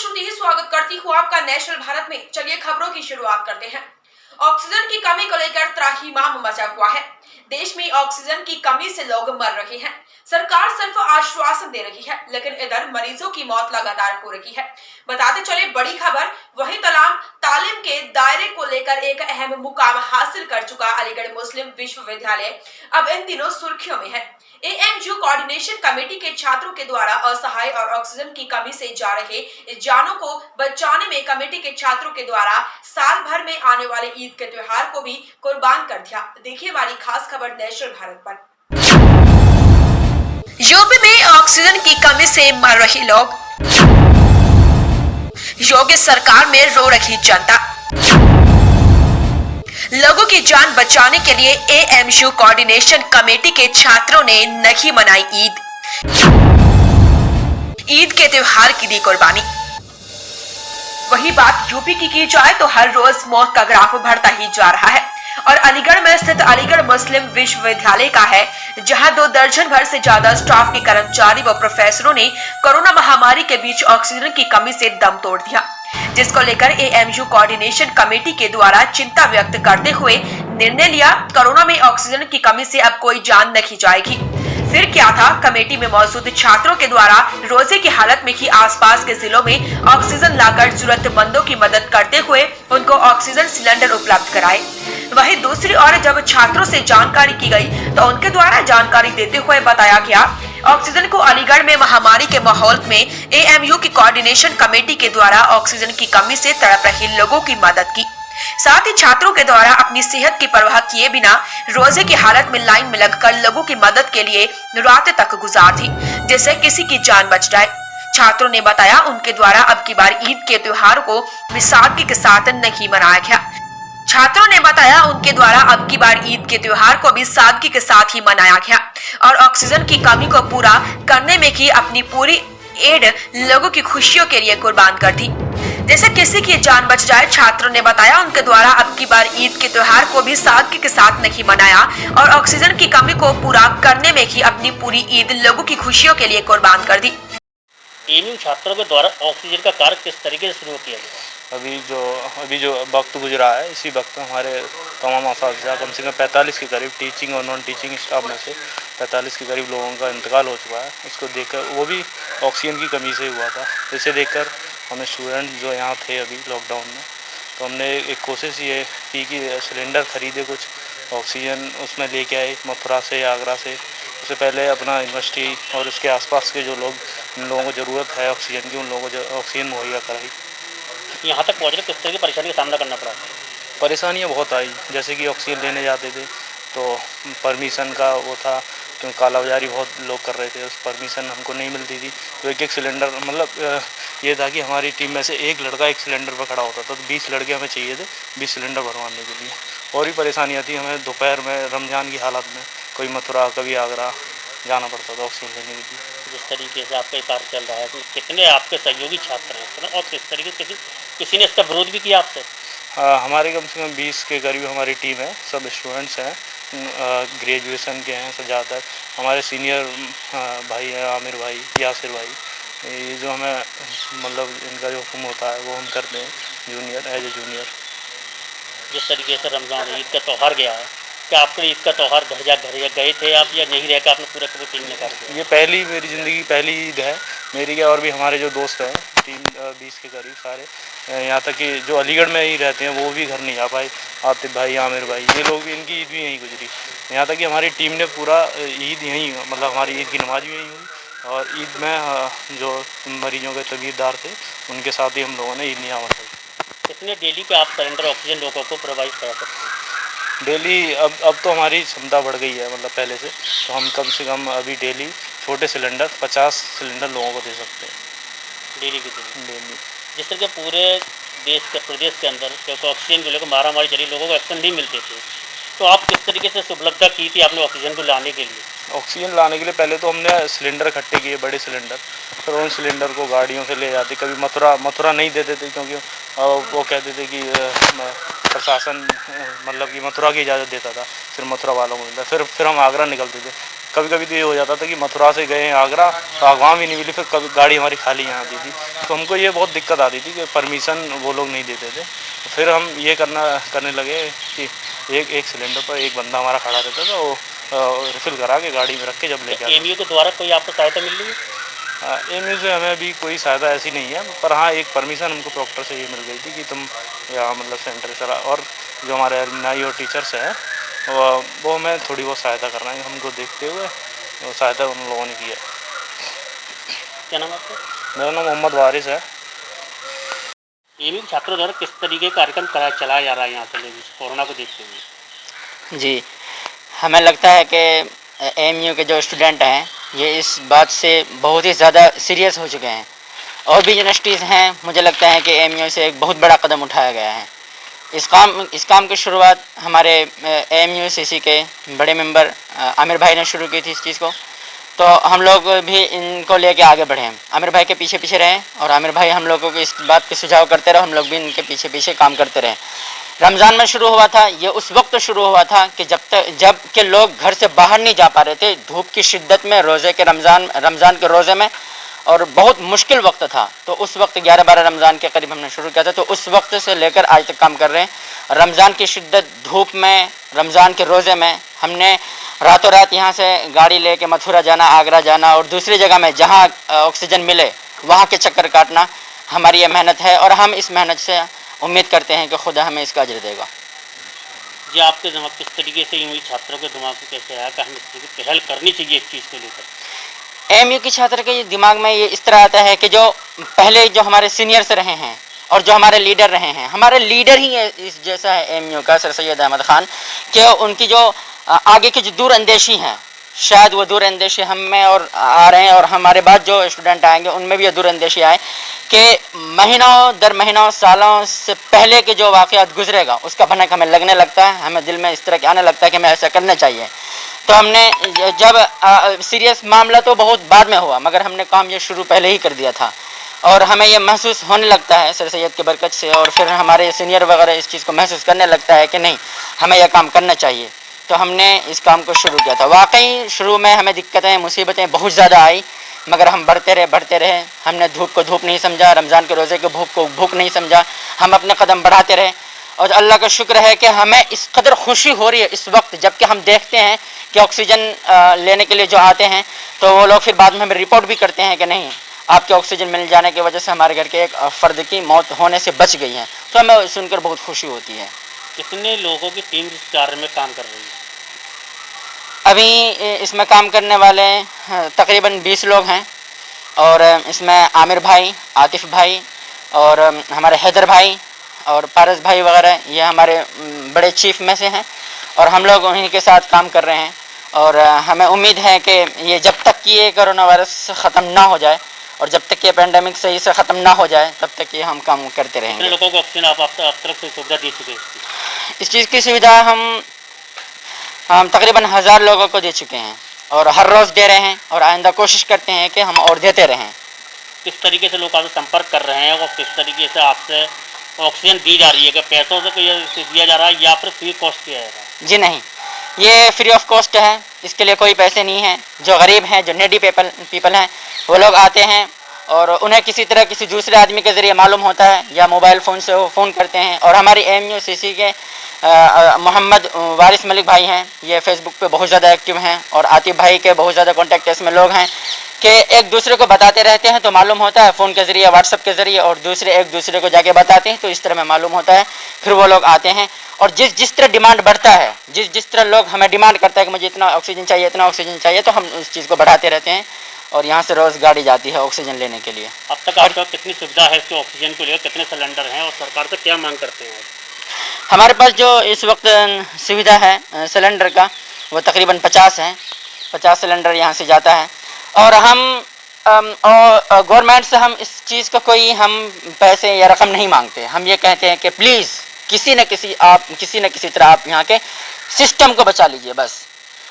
श्रुति स्वागत करती हूँ आपका नेशनल भारत में। चलिए खबरों की शुरुआत करते हैं। ऑक्सीजन की कमी को लेकर त्राहिमाम मचा हुआ है। देश में ऑक्सीजन की कमी से लोग मर रहे हैं। सरकार सिर्फ आश्वासन दे रही है, लेकिन इधर मरीजों की मौत लगातार हो रही है। बताते चले बड़ी खबर, वही तालीम के दायरे को लेकर एक अहम मुकाम हासिल कर चुका अलीगढ़ मुस्लिम विश्वविद्यालय अब इन दिनों सुर्खियों में है। एएमयू कोऑर्डिनेशन कमेटी के छात्रों के द्वारा असहाय और ऑक्सीजन की कमी से जा रहे जानों को बचाने में कमेटी के छात्रों के द्वारा साल भर में आने वाले ईद के त्योहार को भी कुर्बान कर दिया। देखिए हमारी खास खबर नेशनल भारत पर। यूपी में ऑक्सीजन की कमी से मर रहे लोग, योगी सरकार में रो रही जनता। लोगों की जान बचाने के लिए एएमयू कोऑर्डिनेशन कमेटी के छात्रों ने नहीं मनाई ईद के त्योहार की दी कुर्बानी। वही बात यूपी की जाए तो हर रोज मौत का ग्राफ बढ़ता ही जा रहा है और अलीगढ़ में स्थित अलीगढ़ मुस्लिम विश्वविद्यालय का है, जहां 2 दर्जन भर से ज्यादा स्टाफ के कर्मचारी व प्रोफेसरों ने कोरोना महामारी के बीच ऑक्सीजन की कमी से दम तोड़ दिया, जिसको लेकर एएमयू कोऑर्डिनेशन कमेटी के द्वारा चिंता व्यक्त करते हुए निर्णय लिया, कोरोना में ऑक्सीजन की कमी से अब कोई जान नहीं जाएगी। फिर क्या था, कमेटी में मौजूद छात्रों के द्वारा रोजे की हालत में ही आसपास के जिलों में ऑक्सीजन लाकर जरूरतमंदों की मदद करते हुए उनको ऑक्सीजन सिलेंडर उपलब्ध कराए। वहीं दूसरी ओर जब छात्रों से जानकारी की गई तो उनके द्वारा जानकारी देते हुए बताया गया, ऑक्सीजन को अलीगढ़ में महामारी के माहौल में एएमयू की कोऑर्डिनेशन कमेटी के द्वारा ऑक्सीजन की कमी से तड़प रहे लोगों की मदद की। साथ ही छात्रों के द्वारा अपनी सेहत की परवाह किए बिना रोजे की हालत में लाइन में लगकर लोगों की मदद के लिए रात तक गुजार दी, जिससे किसी की जान बच जाए। छात्रों ने बताया उनके द्वारा अब की बार ईद के त्योहार को सादगी के साथ नहीं मनाया गया। छात्रों ने बताया उनके द्वारा अब की बार ईद के त्योहार को भी सादगी के साथ ही मनाया गया और ऑक्सीजन की कमी को पूरा करने में की अपनी पूरी एड लोगों की खुशियों के लिए कुर्बान कर दी, जैसे किसी की जान बच जाए। छात्रों ने बताया उनके द्वारा अब की बार ईद के त्योहार को भी सादगी के साथ नहीं मनाया और ऑक्सीजन की कमी को पूरा करने में ही अपनी पूरी ईद लोगों की खुशियों के लिए कुर्बान कर दी। एएमयू छात्रों के द्वारा ऑक्सीजन का कार्य किस तरीके से शुरू किया गया? अभी जो वक्त गुजरा है, इसी वक्त में हमारे तमाम असातिज़ा कम से कम 45 के करीब टीचिंग और नॉन टीचिंग स्टाफ में से 45 के करीब लोगों का इंतकाल हो चुका है। इसको देखकर वो भी ऑक्सीजन की कमी से हुआ था। इसे देखकर हमें स्टूडेंट जो यहाँ थे अभी लॉकडाउन में, तो हमने एक कोशिश ये की कि सिलेंडर ख़रीदे, कुछ ऑक्सीजन उसमें लेके आए मथुरा से या आगरा से। उससे पहले अपना यूनिवर्सिटी और उसके आसपास के जो लोग, उन लोगों को ज़रूरत है ऑक्सीजन की, उन लोगों को ऑक्सीजन मुहैया कराई। यहाँ तक पहुँचने किस तरह की परेशानी का सामना करना पड़ा? परेशानियाँ बहुत आई, जैसे कि ऑक्सीजन लेने जाते थे तो परमिशन का वो था, क्योंकि कालाबाजारी बहुत लोग कर रहे थे, उस परमिशन हमको नहीं मिलती थी। तो एक सिलेंडर, मतलब ये था कि हमारी टीम में से एक लड़का एक सिलेंडर पर खड़ा होता था, तो 20 लड़के हमें चाहिए थे 20 सिलेंडर भरवाने के लिए। और भी परेशानियाँ थी, हमें दोपहर में रमज़ान की हालत में कोई मथुरा कभी आगरा जाना पड़ता था ऑक्सीजन लेने के लिए। जिस तरीके से आपका कार्य चल रहा है, कितने आपके सहयोगी छात्र हैं और किस तरीके से किसी ने इसका विरोध भी किया आपसे? हमारे कम से कम 20 के करीब हमारी टीम है, सब स्टूडेंट्स हैं, ग्रेजुएशन के हैं सब ज़्यादातर। हमारे सीनियर भाई हैं, आमिर भाई, यासिर भाई, ये जो हमें मतलब इनका जो हुक्म होता है वो हम करते हैं जूनियर, एज ए जूनियर। जिस तरीके से रमज़ान ईद का त्यौहार गया है, क्या आपके ईद का त्यौहार घर गए थे आप, या नहीं रहकर आपने पूरा टीम ने कर दिया? ये पहली मेरी ज़िंदगी पहली ईद है मेरी क्या, और भी हमारे जो दोस्त हैं टीम 20 के करीब सारे, यहाँ तक कि जो अलीगढ़ में ही रहते हैं वो भी घर नहीं आ पाए। आतिफ भाई, आमिर भाई, ये लोग भी, इनकी ईद भी यहीं गुजरी। यहाँ तक कि हमारी टीम ने पूरा ईद यहीं, मतलब हमारी ईद की नमाज भी यहीं हुई और ईद में जो मरीजों के तबीयतदार थे उनके साथ ही हम लोगों ने ईद नियामत की। कितने डेली पे आप सिलेंडर ऑक्सीजन लोगों को प्रोवाइड करा सकते हैं? डेली अब तो हमारी क्षमता बढ़ गई है, मतलब पहले से, तो हम कम से कम अभी डेली छोटे सिलेंडर 50 सिलेंडर लोगों को दे सकते हैं डेली की डेली। जिस तरह के पूरे प्रदेश के अंदर क्योंकि ऑक्सीजन को लेकर मारामारी चली, लोगों को ऑक्सीजन नहीं मिलते थे, तो आप किस तरीके से उपलब्धता की थी आपने ऑक्सीजन को लाने के लिए? ऑक्सीजन लाने के लिए पहले तो हमने सिलेंडर इकट्ठे किए, बड़े सिलेंडर, फिर उन सिलेंडर को गाड़ियों से ले जाते। कभी मथुरा नहीं देते थे, क्योंकि वो कहते थे कि प्रशासन मतलब कि मथुरा की इजाज़त देता था, फिर मथुरा वालों को मिलता। फिर हम आगरा निकलते थे। कभी कभी तो ये हो जाता था कि मथुरा से गए आगरा तो वहाँ भी नहीं मिली, फिर कभी गाड़ी हमारी खाली यहाँ आती थी, तो हमको ये बहुत दिक्कत आती थी कि परमिशन वो लोग नहीं देते थे। तो फिर हम ये करने लगे कि एक सिलेंडर पर एक बंदा हमारा खड़ा रहता था, वो रिफ़िल करा के गाड़ी में रख के जब लेके आते। एमयू के द्वारा कोई आपको सहायता मिल रही है? एमयू से हमें अभी कोई सहायता ऐसी नहीं है, पर हाँ एक परमिशन हमको प्रॉक्टर से ये मिल गई थी कि तुम यहाँ मतलब सेंटर चला, और जो हमारे एलुमनाई और टीचर्स हैं वो हमें थोड़ी बहुत सहायता कर रहे हैं, हमको देखते हुए वो सहायता उन लोगों ने की है। क्या नाम है आपका? मेरा नाम मोहम्मद वारिस है। एमयू के छात्रों द्वारा किस तरीके का कार्यक्रम चलाया जा रहा है यहाँ से लेकर कोरोना को देखते हुए? जी, हमें लगता है कि एमयू के जो स्टूडेंट हैं ये इस बात से बहुत ही ज़्यादा सीरियस हो चुके हैं, और भी यूनिवर्सिटीज़ हैं, मुझे लगता है कि एमयू से एक बहुत बड़ा कदम उठाया गया है। इस काम की शुरुआत हमारे एमयू सीसी के बड़े मेंबर आमिर भाई ने शुरू की थी इस चीज़ को, तो हम लोग भी इनको लेके आगे बढ़े हैं, आमिर भाई के पीछे पीछे रहें, और आमिर भाई हम लोगों को इस बात पे सुझाव करते रहे, हम लोग भी इनके पीछे पीछे काम करते रहे। रमज़ान में शुरू हुआ था ये, उस वक्त शुरू हुआ था कि जब के लोग घर से बाहर नहीं जा पा रहे थे, धूप की शिद्दत में, रोज़े के रमज़ान के रोज़े में, और बहुत मुश्किल वक्त था। तो उस वक्त 11-12 रमज़ान के करीब हमने शुरू किया था, तो उस वक्त से लेकर आज तक काम कर रहे हैं। रमज़ान की शिद्दत, धूप में, रमज़ान के रोज़े में हमने रातों रात यहाँ से गाड़ी लेके मथुरा जाना, आगरा जाना, और दूसरी जगह में जहाँ ऑक्सीजन मिले वहाँ के चक्कर काटना हमारी ये मेहनत है, और हम इस मेहनत से उम्मीद करते हैं कि खुदा हमें इसका अजर देगा। जी, आपके दिमाग किस तरीके से यूँ छात्रों के दिमाग में कैसे आया कि हमें इस तरीके पहल करनी चाहिए इस चीज़ को लेकर? एमयू के छात्र के दिमाग में ये इस तरह आता है कि जो पहले जो हमारे सीनियर्स रहे हैं और जो हमारे लीडर रहे हैं, हमारे लीडर ही इस जैसा है एमयू का सर सैयद अहमद ख़ान, कि उनकी जो आगे की जो दूरअंदेशी हैं, शायद वो दूरअंदेशी हम में और आ रहे हैं, और हमारे बाद जो स्टूडेंट आएंगे उनमें भी ये दूरअंदेशी आए कि महीनों दर महीनों, सालों से पहले के जो वाक़यात गुजरेगा उसका भनक हमें लगने लगता है, हमें दिल में इस तरह के आने लगता है कि हमें ऐसा करना चाहिए। तो हमने जब सीरियस मामला तो बहुत बाद में हुआ, मगर हमने काम ये शुरू पहले ही कर दिया था, और हमें ये महसूस होने लगता है सर सैयद की बरकत से, और फिर हमारे सीनियर वगैरह इस चीज़ को महसूस करने लगता है कि नहीं, हमें यह काम करना चाहिए। तो हमने इस काम को शुरू किया था। वाकई शुरू में हमें दिक्कतें, मुसीबतें बहुत ज़्यादा आई, मगर हम बढ़ते रहे। हमने धूप को धूप नहीं समझा, रमज़ान के रोज़े के भूख को भूख नहीं समझा, हम अपने कदम बढ़ाते रहे, और अल्लाह का शुक्र है कि हमें इस कदर खुशी हो रही है इस वक्त, जबकि हम देखते हैं कि ऑक्सीजन लेने के लिए जो आते हैं तो वो लोग फिर बाद में हमें रिपोर्ट भी करते हैं कि नहीं, आपके ऑक्सीजन मिल जाने की वजह से हमारे घर के एक फ़र्द की मौत होने से बच गई है। तो हमें सुनकर बहुत खुशी होती है। कितने लोगों की टीम इस कार्य में काम कर रही है? अभी इसमें काम करने वाले तकरीबन 20 लोग हैं, और इसमें आमिर भाई, आतिफ भाई, और हमारे हैदर भाई और पारस भाई वगैरह, ये हमारे बड़े चीफ में से हैं, और हम लोग उन्हीं के साथ काम कर रहे हैं। और हमें उम्मीद है कि ये जब तक कि ये कोरोना वायरस ख़त्म ना हो जाए, और जब तक ये पेंडेमिक सही से ख़त्म ना हो जाए, तब तक ये हम काम करते रहेंगे। कितने लोगों को ऑक्सीजन आप तरफ से सुविधा दे चुके हैं? इस चीज़ की सुविधा हम तकरीबन 1000 लोगों को दे चुके हैं, और हर रोज़ दे रहे हैं, और आइंदा कोशिश करते हैं कि हम और देते रहें। किस तरीके से लोग आपसे संपर्क कर रहे हैं, और किस तरीके से आपसे ऑक्सीजन दी जा रही है? कि पैसों से दिया जा रहा है या फिर फ्री कॉस्ट किया जा रहा है? जी नहीं, ये फ्री ऑफ कॉस्ट है, इसके लिए कोई पैसे नहीं हैं। जो गरीब हैं, जो नेडी पीपल हैं, वो लोग आते हैं, और उन्हें किसी तरह किसी दूसरे आदमी के ज़रिए मालूम होता है, या मोबाइल फ़ोन से वो फ़ोन करते हैं। और हमारी एमयू सीसी के मोहम्मद वारिस मलिक भाई हैं, ये फेसबुक पे बहुत ज़्यादा एक्टिव हैं, और आतिफ भाई के बहुत ज़्यादा कॉन्टैक्ट इसमें लोग हैं कि एक दूसरे को बताते रहते हैं, तो मालूम होता है फ़ोन के ज़रिए, व्हाट्सएप के ज़रिए, और दूसरे एक दूसरे को जाके बताते हैं, तो इस तरह में मालूम होता है। फिर वो लोग आते हैं, और जिस तरह डिमांड बढ़ता है, जिस तरह लोग हमें डिमांड करता है कि मुझे इतना ऑक्सीजन चाहिए, इतना ऑक्सीजन चाहिए, तो हम उस चीज़ को बढ़ाते रहते हैं, और यहाँ से रोज़ गाड़ी जाती है ऑक्सीजन लेने के लिए। अब तक आपका कितनी सुविधा है इसके ऑक्सीजन को लेकर? कितने सिलेंडर हैं, और सरकार से क्या मांग करते हैं? हमारे पास जो इस वक्त सुविधा है सिलेंडर का, वो तकरीबन 50 हैं। 50 सिलेंडर यहाँ से जाता है, और हम गवर्नमेंट से हम इस चीज़ का कोई हम पैसे या रकम नहीं मांगते। हम ये कहते हैं कि प्लीज़ किसी न किसी तरह आप यहाँ के सिस्टम को बचा लीजिए, बस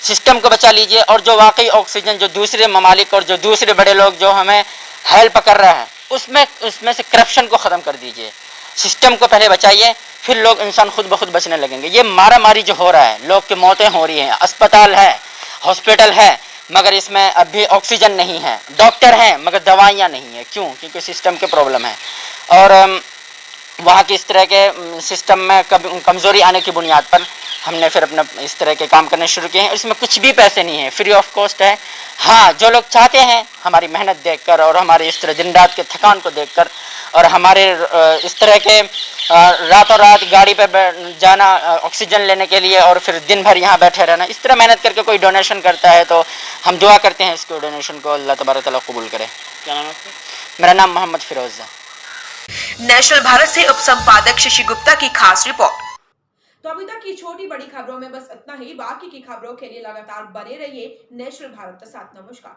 सिस्टम को बचा लीजिए। और जो वाकई ऑक्सीजन जो दूसरे ममालिक और जो दूसरे बड़े लोग जो हमें हेल्प कर रहे हैं, उसमें से करप्शन को ख़त्म कर दीजिए। सिस्टम को पहले बचाइए, फिर लोग इंसान खुद ब खुद बचने लगेंगे। ये मारा मारी जो हो रहा है, लोग की मौतें हो रही हैं, अस्पताल है, हॉस्पिटल है, मगर इसमें अभी ऑक्सीजन नहीं है, डॉक्टर हैं मगर दवाइयाँ नहीं है। क्यों? क्योंकि सिस्टम के प्रॉब्लम है। और वहाँ की इस तरह के सिस्टम में कमज़ोरी आने की बुनियाद पर हमने फिर अपना इस तरह के काम करने शुरू किए हैं। इसमें कुछ भी पैसे नहीं है, फ्री ऑफ कॉस्ट है। हाँ, जो लोग चाहते हैं हमारी मेहनत देखकर और हमारी इस तरह दिन रात के थकान को देखकर और हमारे इस तरह के रातों रात गाड़ी पे जाना ऑक्सीजन लेने के लिए और फिर दिन भर यहाँ बैठे रहना, इस तरह मेहनत करके कोई डोनेशन करता है तो हम दुआ करते हैं इसको डोनेशन को अल्लाह तबारक तआला कबूल करे। क्या नाम है आपका? मेरा नाम मोहम्मद फिरोज है। नेशनल भारत से उप संपादक शशि गुप्ता की खास रिपोर्ट। तो अभी तक की छोटी बड़ी खबरों में बस इतना ही। बाकी की खबरों के लिए लगातार बने रहिए नेशनल भारत के साथ। नमस्कार।